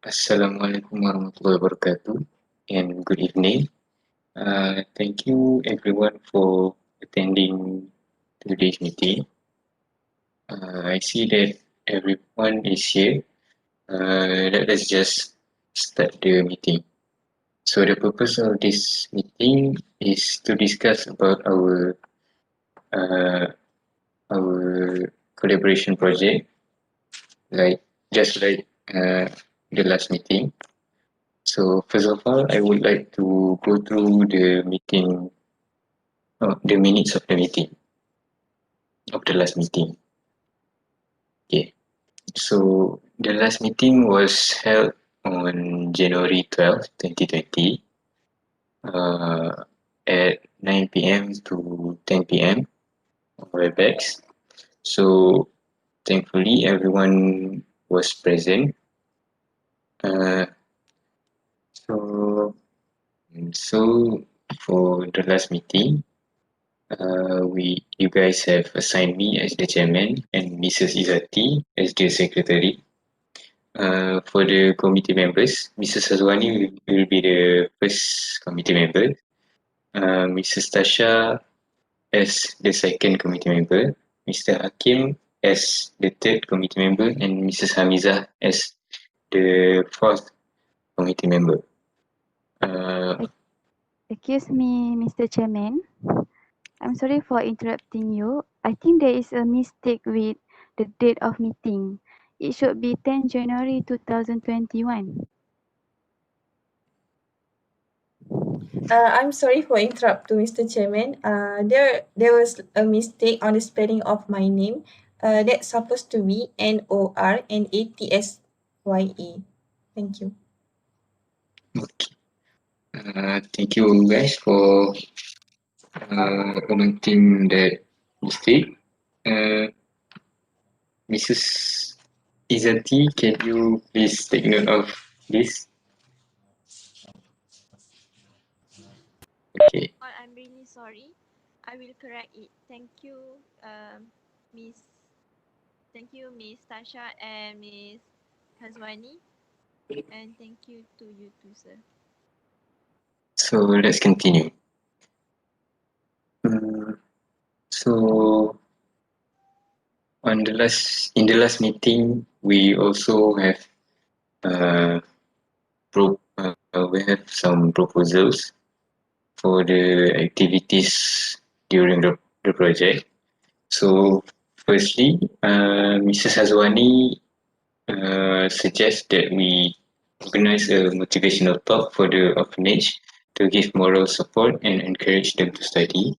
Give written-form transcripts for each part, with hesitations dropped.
Assalamualaikum warahmatullahi wabarakatuh and good evening. Thank you everyone for attending today's meeting. I see that everyone is here. Let us just start the meeting. So the purpose of this meeting is to discuss about uh, our collaboration project, like just like the last meeting. So first of all, I would like to go through the meeting, the minutes of the meeting, of the last meeting. Okay, so the last meeting was held on January 12, 2020, at 9 p.m. to 10 p.m. on WebEx. So thankfully everyone was present. Uh, so so for the last meeting, you guys have assigned me as the chairman and Mrs. Izzati as the secretary. For the committee members, Mrs. HAZWANI will be the first committee member, Mrs. Tasha as the second committee member, Mr. Hakim as the third committee member, and Mrs. HAMIZAH as the fourth committee member. Excuse me, Mr. Chairman. I'm sorry for interrupting you. I think there is a mistake with the date of meeting. It should be 10 January 2021. I'm sorry for interrupt to Mr. Chairman. There was a mistake on the spelling of my name. That's supposed to be NOOR and ATSYA. Thank you. Okay. Thank you guys for commenting that mistake. Mrs. Izzati, can you please take note of this? Okay. I'm really sorry. I will correct it. Thank you, Miss. Thank you, Miss Tasha and Miss HAZWANI, and thank you to you too, sir. So let's continue. So in the last meeting, we also have we have some proposals for the activities during the project. So firstly, Mrs. Hazwani suggests that we organize a motivational talk for the orphanage to give moral support and encourage them to study.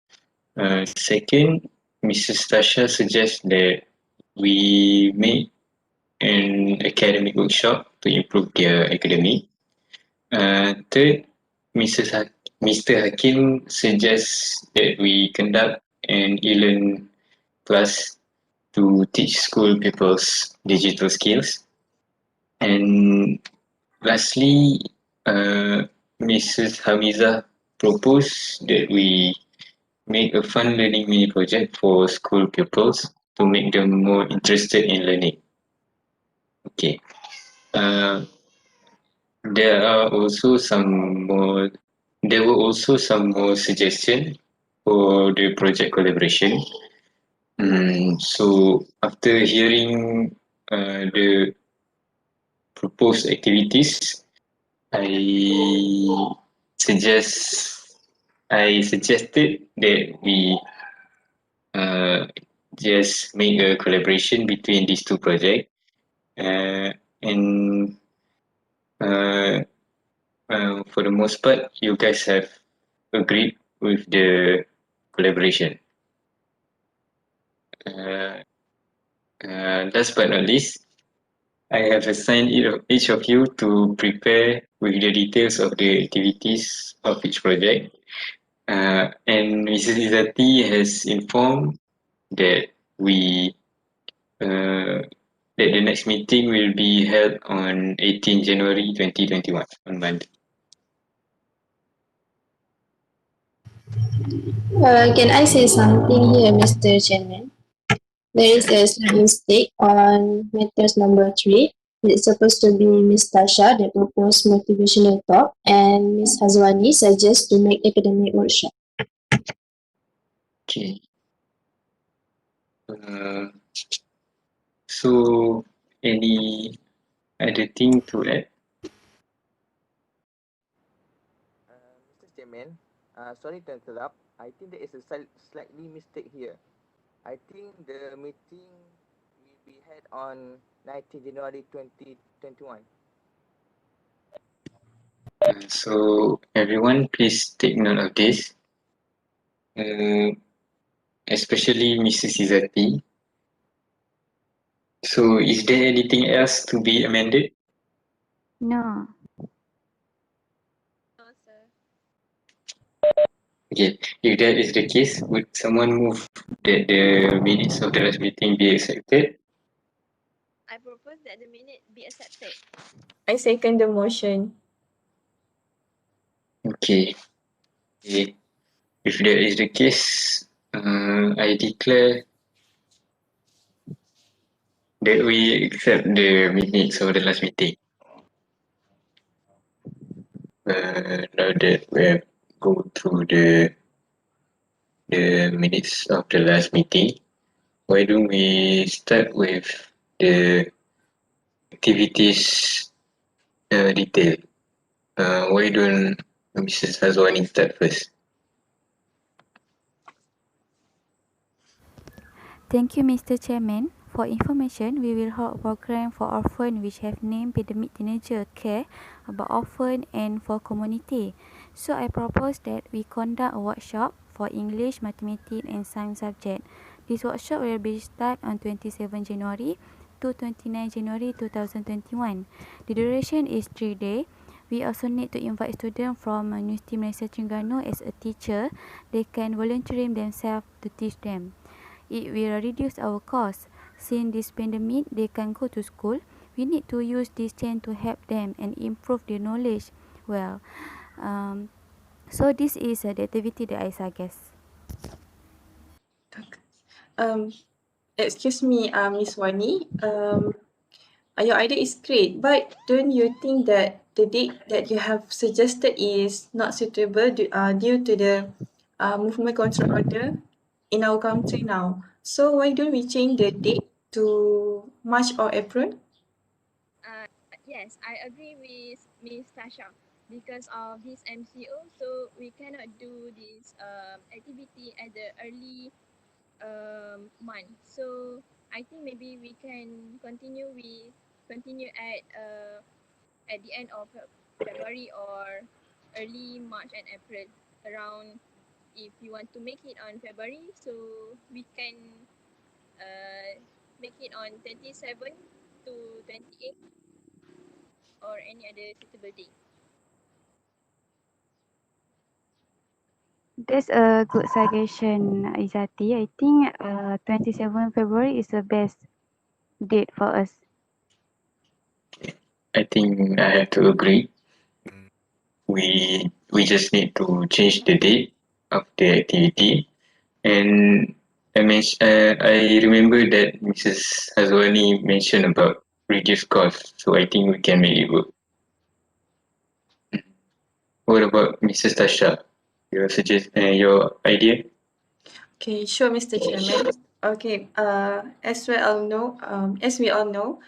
Second, Mrs. Tasha suggests that we make an academic workshop to improve their academic. Third, Mr. Hakim suggests that we conduct an e-learn class to teach school pupils digital skills. And lastly, Mrs. Hamizah proposed that we make a fun learning mini project for school pupils to make them more interested in learning. Okay. There are also some more. There were also some more suggestions for the project collaboration. So after hearing the proposed activities, I suggest I suggested that we just make a collaboration between these two projects, and for the most part, you guys have agreed with the collaboration. Last but not least, I have assigned each of you to prepare with the details of the activities of each project. And Mrs. Izzati has informed that that the next meeting will be held on 18 January 2021 on Monday. Can I say something here, Mr. Chairman? There is a slight mistake on matters number 3. It's supposed to be Miss Tasha that proposed motivational talk, and Miss Hazwani suggests to make academic workshop. Okay. So any other thing to add? Mr. Chairman, sorry to interrupt. I think there is a slightly mistake here. I think the meeting will be held on 19 January 2021. So everyone, please take note of this. Especially Mrs. Izzati. So is there anything else to be amended? No. No, sir. Okay, if that is the case, would someone move that the minutes of the last meeting be accepted? I propose that the minute be accepted. I second the motion. Okay. Okay. If that is the case, I declare that we accept the minutes of the last meeting. Now that we have go through the minutes of the last meeting, why don't we start with the activities detail? Why don't Mrs. Hazwani start first? Thank you, Mr. Chairman. For information, we will hold a program for orphan which have named Pandemic Teenager Care about orphan and for community. So I propose that we conduct a workshop for English, Mathematics and Science subject. This workshop will be start on 27 January to 29 January 2021. The duration is 3 days. We also need to invite students from University Malaysia Terengganu as a teacher. They can volunteer themselves to teach them. It will reduce our cost. Since this pandemic, they can go to school. We need to use this chance to help them and improve their knowledge. Well, so this is the activity that I suggest. Excuse me, Miss Wani. Your idea is great, but don't you think that the date that you have suggested is not suitable due to the movement control order in our country now? So why don't we change the date to March or April? Yes, I agree with Miss Tasha because of this MCO. So we cannot do this activity at the early month. So I think maybe we can continue at the end of February or early March and April around. If you want to make it on February, so we can make it on 27 to 28 or any other suitable day. That's a good suggestion, Izzati. I think 27 February is the best date for us. I think I have to agree. We just need to change the date of the activity, and I remember that Mrs. Hazwani mentioned about reduced cost, so I think we can make it work. What about Mrs. Tasha? Your idea? Okay, sure, Mr. Chairman. Okay, as we all know,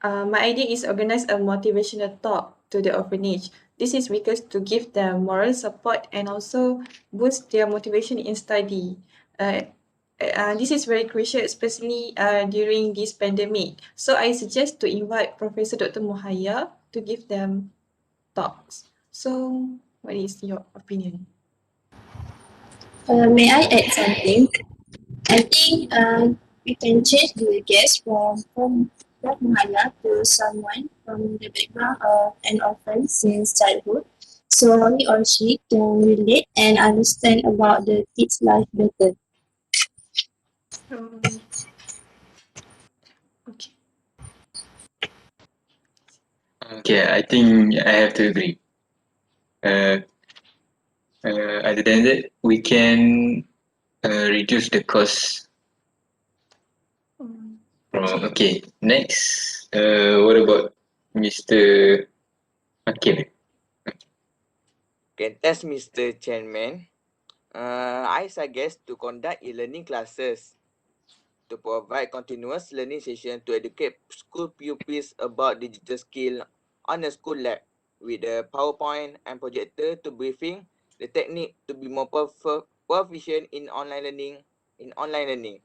my idea is organize a motivational talk to the orphanage. This is because to give them moral support and also boost their motivation in study. This is very crucial, especially during this pandemic. So I suggest to invite Professor Dr. Mohaya to give them talks. So, what is your opinion? May I add something? I think we can change the guest from Maya to someone from the background of an orphan since childhood, so he or she can relate and understand about the kids' life better. Um, okay. Okay, I think I have to agree. Uh, Other than that, we can reduce the cost. Um, From okay, next. What about Mr. Hakim. Okay, thanks, Mr. Chairman. I suggest to conduct e-learning classes to provide continuous learning session to educate school pupils about digital skill on a school lab with a PowerPoint and projector to briefing the technique to be more proficient in online learning.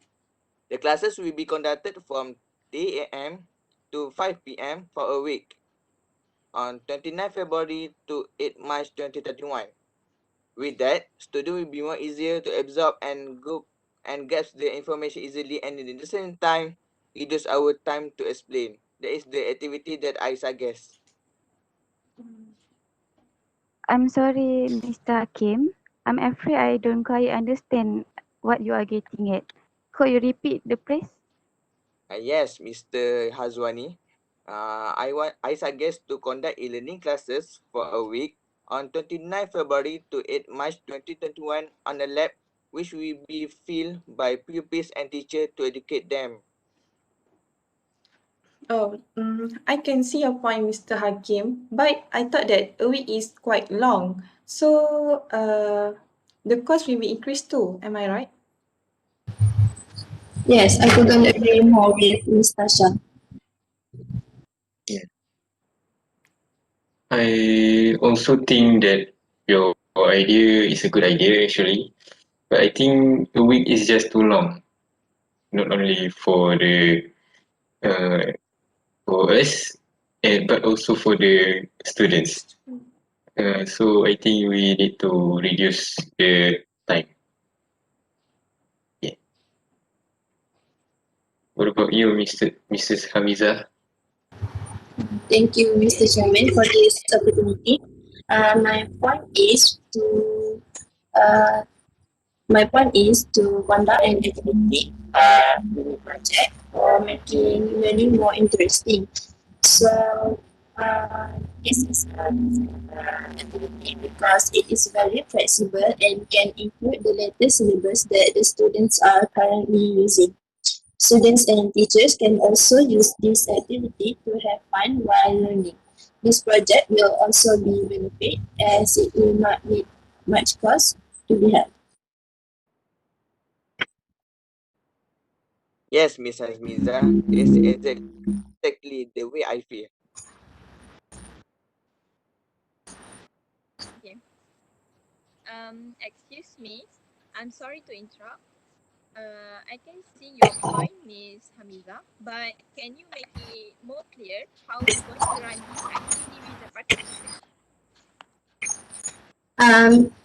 The classes will be conducted from 10 a.m. to 5 p.m. for a week on 29 February to 8 March 2021. With that, students will be more easier to absorb and group and grasp the information easily, and in the same time, reduce our time to explain. That is the activity that I suggest. I'm sorry, Mr. Hakim. I'm afraid I don't quite understand what you are getting at. Could you repeat the place? Yes, Mr. Hazwani. I suggest to conduct e-learning classes for a week on 29 February to 8 March 2021 on a lab which will be filled by pupils and teachers to educate them. I can see your point, Mr. Hakim, but I thought that a week is quite long. So, the cost will be increased too. Am I right? Yes, I couldn't agree more with Ms. Tasha. I also think that your idea is a good idea actually, but I think a week is just too long. Not only uh, for us, but also for the students. So I think we need to reduce the time. Yeah. What about you, Mrs. Hamizah? Thank you, Mr. Chairman, for this opportunity. My point is to uh, conduct an activity project for making learning more interesting. So this is an activity because it is very flexible and can include the latest syllabus that the students are currently using. Students and teachers can also use this activity to have fun while learning. This project will also be benefit as it will not need much cost to be held. Yes, Miss Hazmiza, it's exactly the way I feel. Okay. Excuse me. I'm sorry to interrupt. I can see your point, Miss Hamiza, but can you make it more clear how you're going to run this activity with the participants?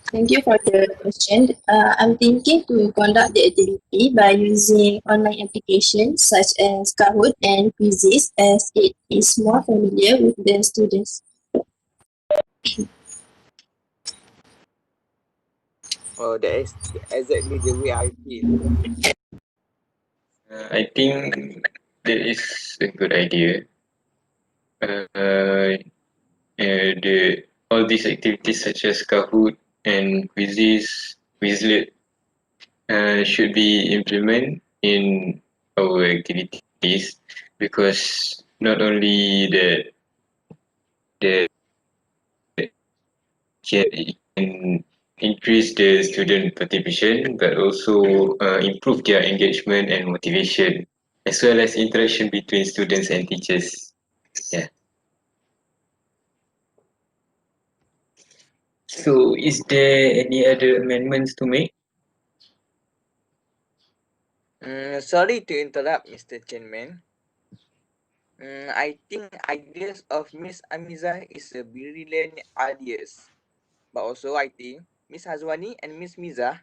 Thank you for the question. I'm thinking to conduct the activity by using online applications such as Kahoot and Quizzes as it is more familiar with the students. Oh, that is exactly the way I feel. I think that is a good idea. The all these activities such as Kahoot and Quizlet should be implemented in our activities because not only that the can increase the student participation but also improve their engagement and motivation as well as interaction between students and teachers. Yeah. So is there any other amendments to make? Sorry to interrupt, Mr. Chairman. I think ideas of Miss Amiza is a brilliant ideas. But also I think Miss Hazwani and Miss Miza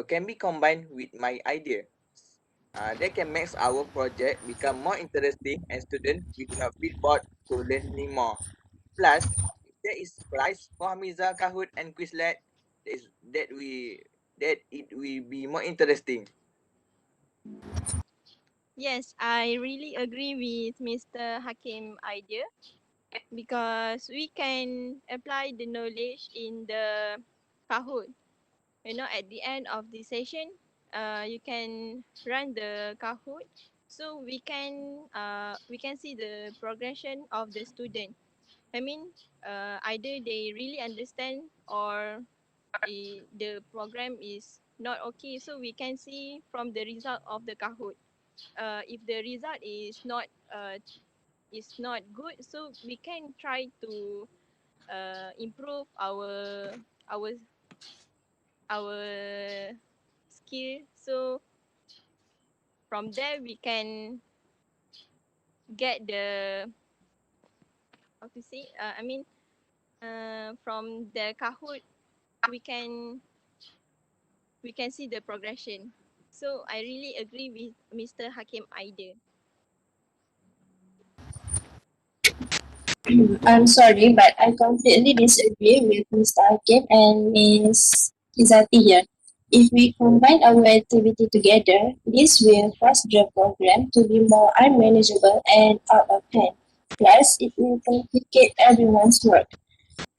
can be combined with my idea. That can make our project become more interesting and students we do not feel bored to learning more. Plus, if there is prize for Hamiza, Kahoot and Quizlet, that is that it will be more interesting. Yes, I really agree with Mr. Hakim idea because we can apply the knowledge in the Kahoot. At the end of the session, you can run the Kahoot so we can see the progression of the student. I mean, either they really understand or the program is not okay. So we can see from the result of the Kahoot. If the result is not good, so we can try to improve our our skill. So from there we can get the how to say. From the Kahoot we can see the progression. So I really agree with Mr. Hakim idea. I'm sorry, but I completely disagree with Mr. Hakim and Ms. Izzati here. If we combine our activity together, this will cause the program to be more unmanageable and out of hand. Plus, it will complicate everyone's work.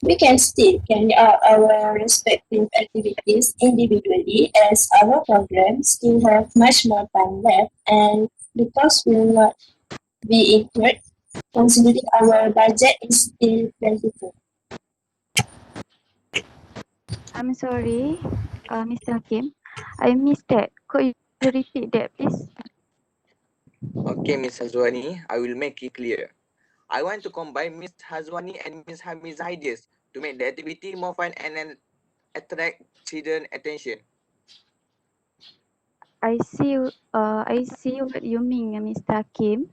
We can still carry out our respective activities individually as our programs still have much more time left and the cost will not be incurred considering our budget is still plentiful. I'm sorry, Mr. Hakim. I missed that. Could you repeat that, please? Okay, Miss Hazwani, I will make it clear. I want to combine Miss Hazwani and Miss Hamizah's ideas to make the activity more fun and then attract children attention. I see what you mean, Mr. Hakim.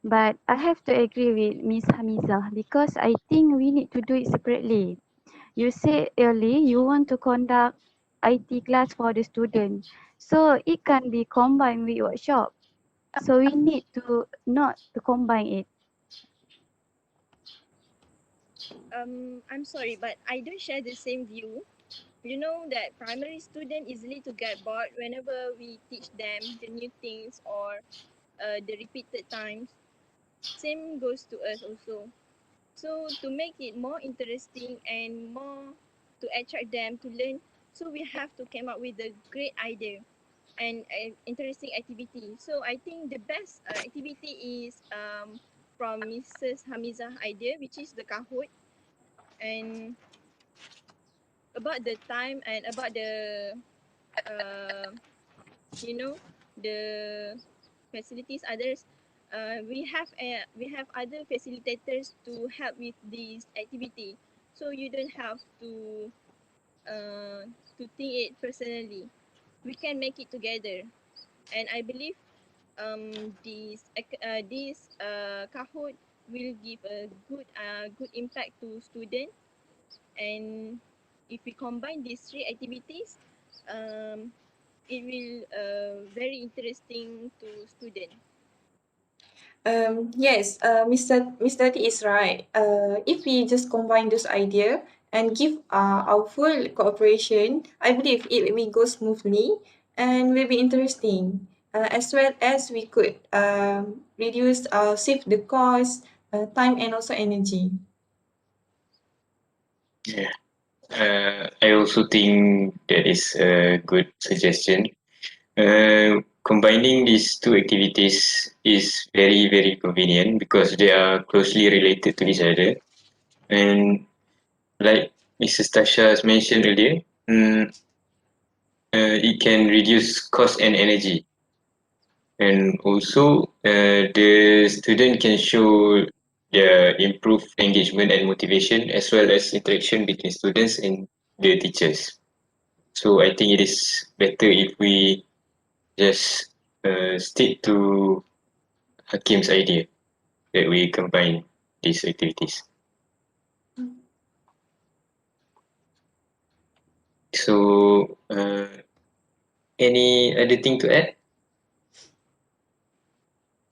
But I have to agree with Miss Hamizah because I think we need to do it separately. You said early you want to conduct IT class for the student, so it can be combined with workshop. So we need to not to combine it. I'm sorry, but I don't share the same view. You know that primary student easily to get bored whenever we teach them the new things or the repeated times. Same goes to us also. So to make it more interesting and more to attract them to learn, so we have to come up with a great idea and an interesting activity. So I think the best activity is from Mrs. Hamizah idea, which is the Kahoot, and about the time and about the uh, you know the facilities others. We have other facilitators to help with this activity, so you don't have to think it personally. We can make it together, and I believe this Kahoot will give a good impact to students. And if we combine these three activities, um, it will very interesting to students. Yes, Mr. T is right. If we just combine those idea and give our full cooperation, I believe it will go smoothly and will be interesting. As well as we could save the cost, time and also energy. Yeah. I also think that is a good suggestion. Combining these two activities is very, very convenient because they are closely related to each other. And like Mrs. Tasha has mentioned earlier, it can reduce cost and energy. And also, the student can show their improved engagement and motivation as well as interaction between students and the teachers. So I think it is better if we just stick to Hakim's idea that we combine these activities. So, any other thing to add?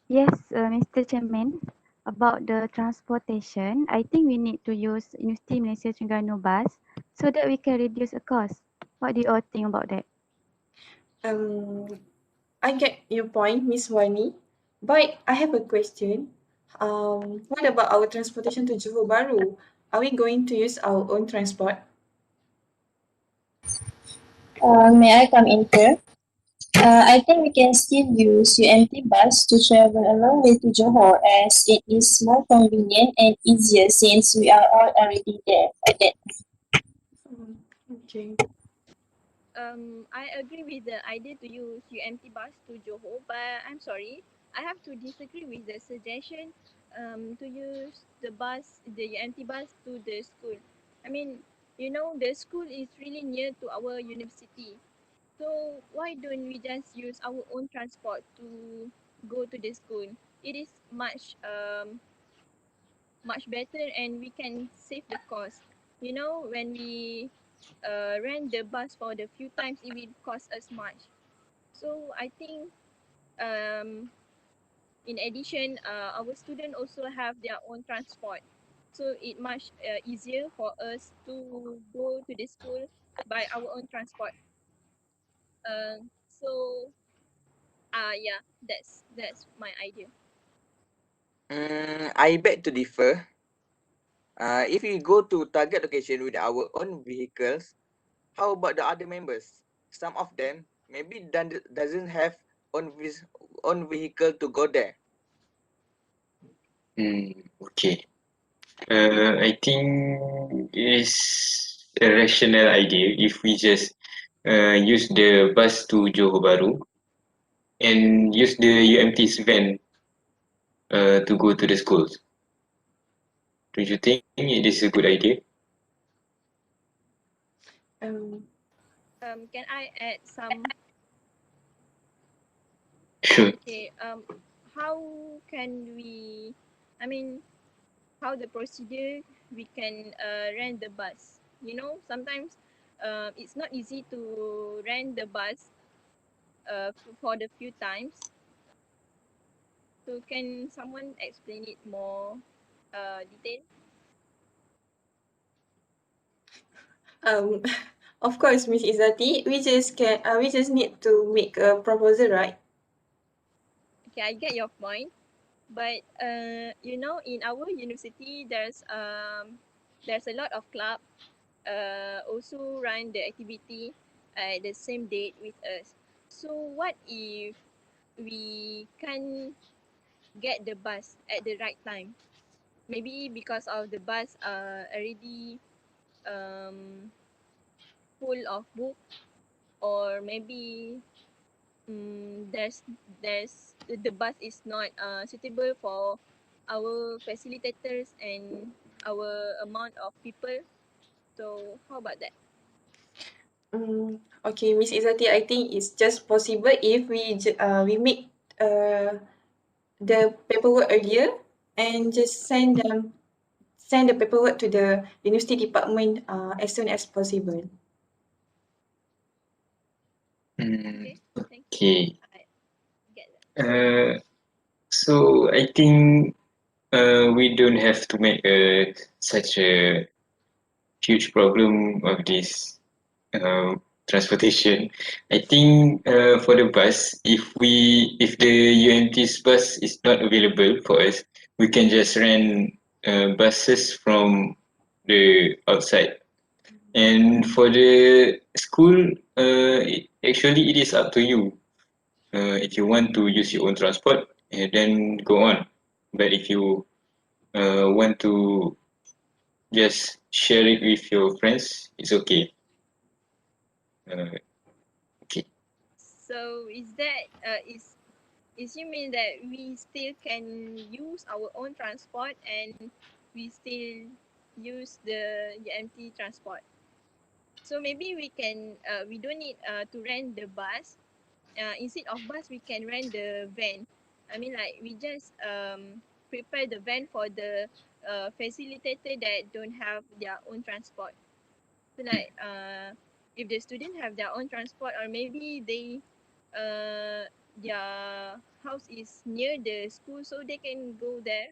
Yes, Mr. Chairman, about the transportation, I think we need to use Universiti Malaysia Terengganu bus so that we can reduce the cost. What do you all think about that? Um, I get your point, Miss Wani. But I have a question. What about our transportation to Johor Bahru? Are we going to use our own transport? May I come in here? I think we can still use UMT bus to travel a long way to Johor as it is more convenient and easier since we are all already there at that. Okay. I agree with the idea to use UMT bus to Johor, but I'm sorry, I have to disagree with the suggestion to use the UMT bus to the school. I mean, the school is really near to our university. So why don't we just use our own transport to go to the school? It is much better and we can save the cost. When we rent the bus for the few times, it will cost us much. So I think um, in addition, our students also have their own transport. So it much easier for us to go to the school by our own transport. So yeah, that's my idea. I beg to differ. If we go to target location with our own vehicles, how about the other members? Some of them maybe doesn't have own vehicle to go there. Okay. I think it's a rational idea if we just use the bus to Johor Bahru and use the UMT's van to go to the schools. Do you think it is a good idea? Um, Can I add some? Sure. Okay. How can we? I mean, how the procedure we can rent the bus? Sometimes it's not easy to rent the bus for the few times. So can someone explain it more detail? um, of course, Miss Izzati, we just need to make a proposal, right? Okay, I get your point. But in our university, there's a lot of club also run the activity at the same date with us. So what if we can get the bus at the right time? Maybe because of the bus already um, full of book, or maybe the bus is not suitable for our facilitators and our amount of people. So how about that? Okay, Miss Izzati, I think it's just possible if we make the paperwork earlier and just send the paperwork to the university department as soon as possible. Okay, thank you. Okay. I get that. So I think we don't have to make such a huge problem of this transportation. I think for the bus, if the UMT's bus is not available for us, we can just rent buses from the outside. And for the school, actually it is up to you. If you want to use your own transport, then go on. But if you want to just share it with your friends, it's okay. Uh, okay. So is you mean that we still can use our own transport and we still use the UMT transport? So maybe we don't need to rent the bus. Instead of bus, we can rent the van. I mean, like we just prepare the van for the facilitator that don't have their own transport. So like if the student have their own transport, or maybe their house is near the school, so they can go there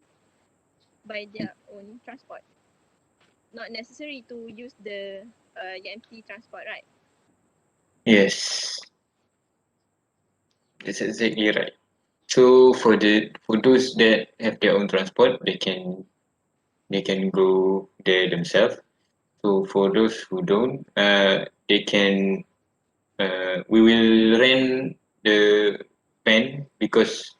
by their own transport. Not necessary to use the UMT transport, right? Yes, that's exactly right. So for those that have their own transport, they can go there themselves. So for those who don't, they can we will rent the van, because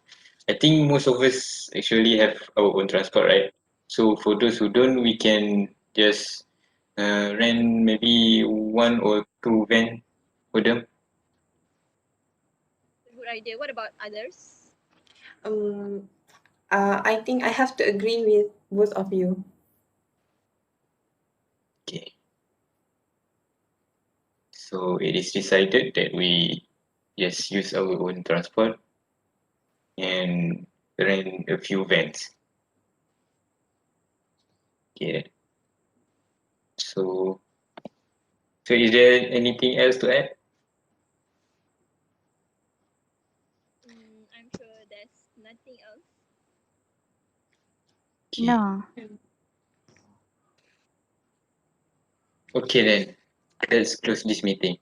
I think most of us actually have our own transport, right? So for those who don't, we can just rent maybe one or two van for them. Good idea. What about others? I think I have to agree with both of you. Okay. So it is decided that we just use our own transport and rent a few vans. Okay. So is there anything else to add? I'm sure there's nothing else. Okay. No. Okay then, let's close this meeting.